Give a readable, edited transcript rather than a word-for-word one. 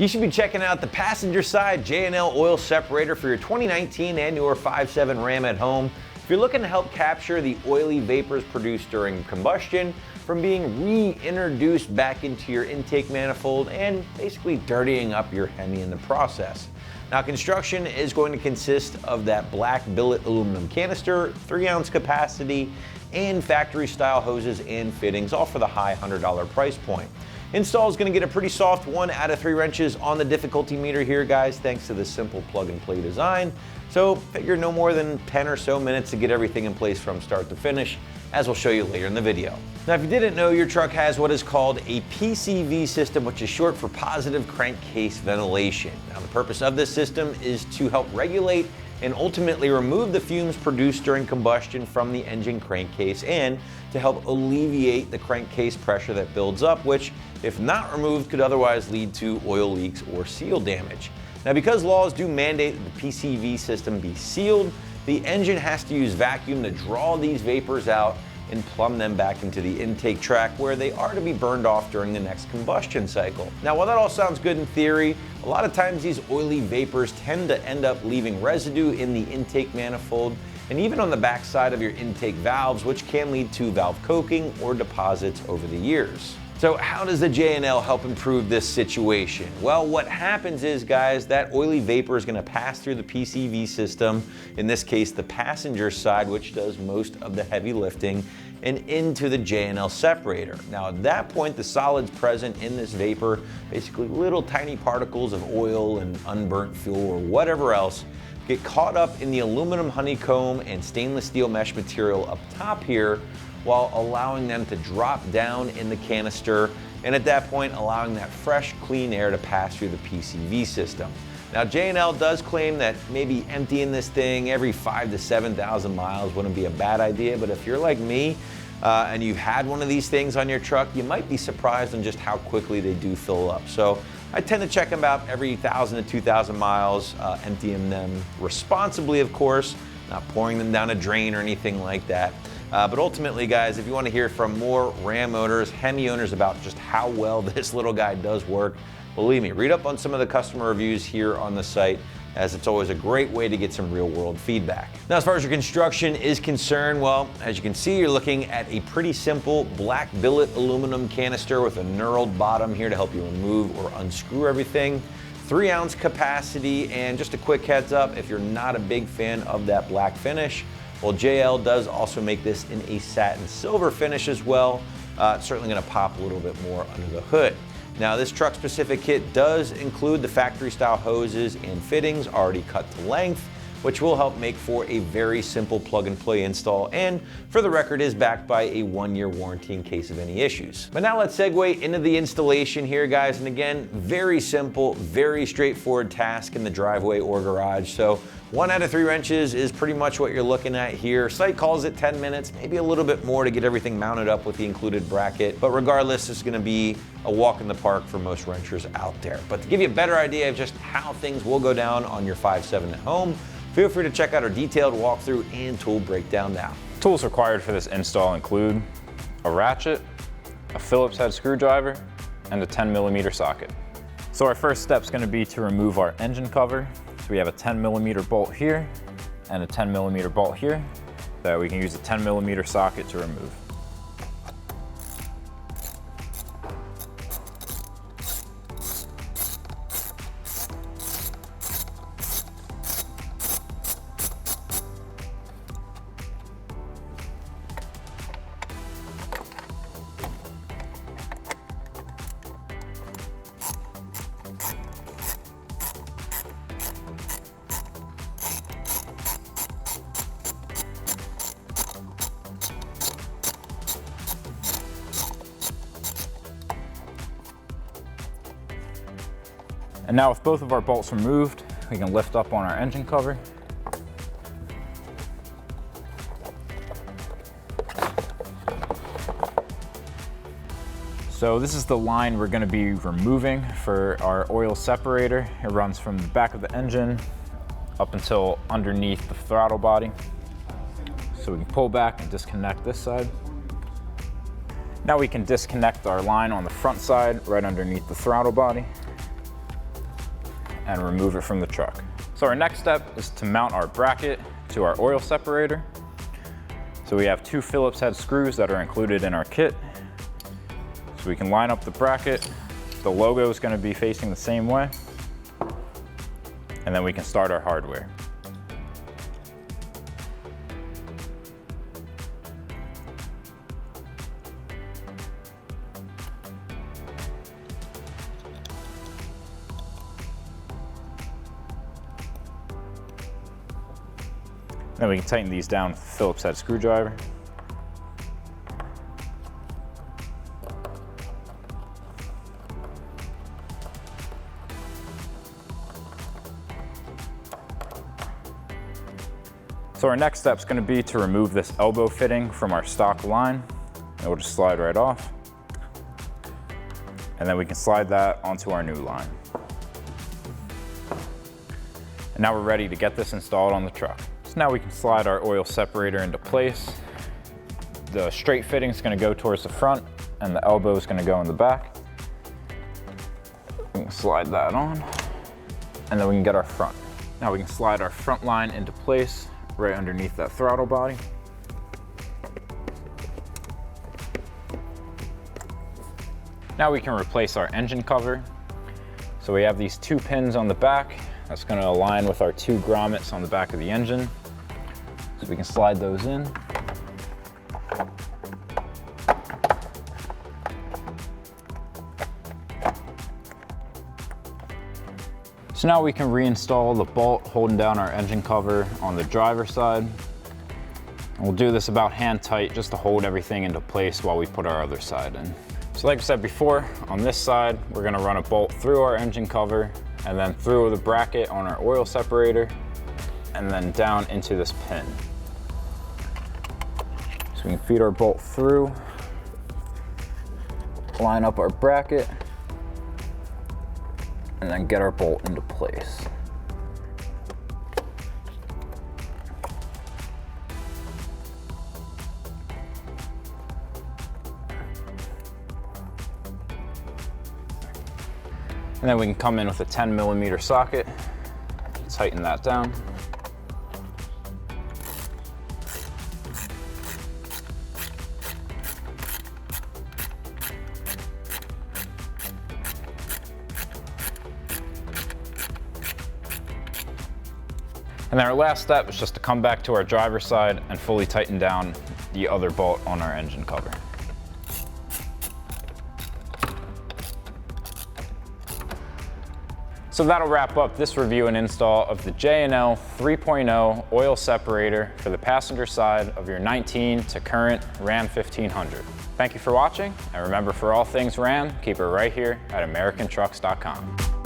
You should be checking out the passenger side J&L oil separator for your 2019 and your 5.7 Ram at home. If you're looking to help capture the oily vapors produced during combustion from being reintroduced back into your intake manifold and basically dirtying up your Hemi in the process. Now, construction is going to consist of that black billet aluminum canister, 3-ounce capacity, and factory style hoses and fittings, all for the high $100 price point. Install is going to get a pretty soft 1 out of 3 wrenches on the difficulty meter here, guys, thanks to the simple plug and play design. So figure no more than 10 or so minutes to get everything in place from start to finish, as we'll show you later in the video. Now, if you didn't know, your truck has what is called a PCV system, which is short for positive crankcase ventilation. Now, the purpose of this system is to help regulate and ultimately remove the fumes produced during combustion from the engine crankcase and to help alleviate the crankcase pressure that builds up, which, if not removed, could otherwise lead to oil leaks or seal damage. Now, because laws do mandate that the PCV system be sealed, the engine has to use vacuum to draw these vapors out and plumb them back into the intake tract where they are to be burned off during the next combustion cycle. Now, while that all sounds good in theory, a lot of times these oily vapors tend to end up leaving residue in the intake manifold and even on the back side of your intake valves, which can lead to valve coking or deposits over the years. So how does the J&L help improve this situation? Well, what happens is, guys, that oily vapor is going to pass through the PCV system, in this case the passenger side, which does most of the heavy lifting, and into the J&L separator. Now, at that point, the solids present in this vapor, basically little tiny particles of oil and unburnt fuel or whatever else, get caught up in the aluminum honeycomb and stainless steel mesh material up top here, while allowing them to drop down in the canister, and at that point allowing that fresh, clean air to pass through the PCV system. Now, J&L does claim that maybe emptying this thing every 5,000 to 7,000 miles wouldn't be a bad idea, but if you're like me and you've had one of these things on your truck, you might be surprised on just how quickly they do fill up. So I tend to check them out every 1,000 to 2,000 miles, emptying them responsibly, of course, not pouring them down a drain or anything like that. But ultimately, guys, if you want to hear from more Ram owners, Hemi owners about just how well this little guy does work, believe me, read up on some of the customer reviews here on the site, as it's always a great way to get some real-world feedback. Now, as far as your construction is concerned, well, as you can see, you're looking at a pretty simple black billet aluminum canister with a knurled bottom here to help you remove or unscrew everything. 3-ounce capacity, and just a quick heads up, if you're not a big fan of that black finish, well, JL does also make this in a satin silver finish as well. It's certainly going to pop a little bit more under the hood. Now, this truck specific kit does include the factory style hoses and fittings already cut to length, which will help make for a very simple plug and play install, and for the record is backed by a 1-year warranty in case of any issues. But now let's segue into the installation here, guys, and again, very simple, very straightforward task in the driveway or garage. So 1 out of 3 wrenches is pretty much what you're looking at here. Site calls it 10 minutes, maybe a little bit more to get everything mounted up with the included bracket. But regardless, it's gonna be a walk in the park for most wrenchers out there. But to give you a better idea of just how things will go down on your 5.7 at home, feel free to check out our detailed walkthrough and tool breakdown now. Tools required for this install include a ratchet, a Phillips head screwdriver, and a 10mm socket. So our first step is going to be to remove our engine cover. So we have a 10mm bolt here and a 10mm bolt here that we can use a 10mm socket to remove. And now with both of our bolts removed, we can lift up on our engine cover. So this is the line we're going to be removing for our oil separator. It runs from the back of the engine up until underneath the throttle body. So we can pull back and disconnect this side. Now we can disconnect our line on the front side right underneath the throttle body. and remove it from the truck. So our next step is to mount our bracket to our oil separator. So we have 2 Phillips head screws that are included in our kit. So we can line up the bracket. The logo is going to be facing the same way. And then we can start our hardware. Then we can tighten these down with a Phillips head screwdriver. So our next step is going to be to remove this elbow fitting from our stock line. And we'll just slide right off. And then we can slide that onto our new line. And now we're ready to get this installed on the truck. So now we can slide our oil separator into place. The straight fitting is going to go towards the front and the elbow is going to go in the back. We can slide that on and then we can get our front. Now we can slide our front line into place right underneath that throttle body. Now we can replace our engine cover. So we have these 2 pins on the back. That's going to align with our 2 grommets on the back of the engine. So we can slide those in. So now we can reinstall the bolt holding down our engine cover on the driver's side. And we'll do this about hand tight just to hold everything into place while we put our other side in. So like I said before, on this side, we're going to run a bolt through our engine cover and then through the bracket on our oil separator and then down into this pin. So we can feed our bolt through, line up our bracket, and then get our bolt into place. And then we can come in with a 10mm socket, tighten that down. And then our last step is just to come back to our driver's side and fully tighten down the other bolt on our engine cover. So that'll wrap up this review and install of the J&L 3.0 oil separator for the passenger side of your 19 to current Ram 1500. Thank you for watching, and remember, for all things Ram, keep it right here at AmericanTrucks.com.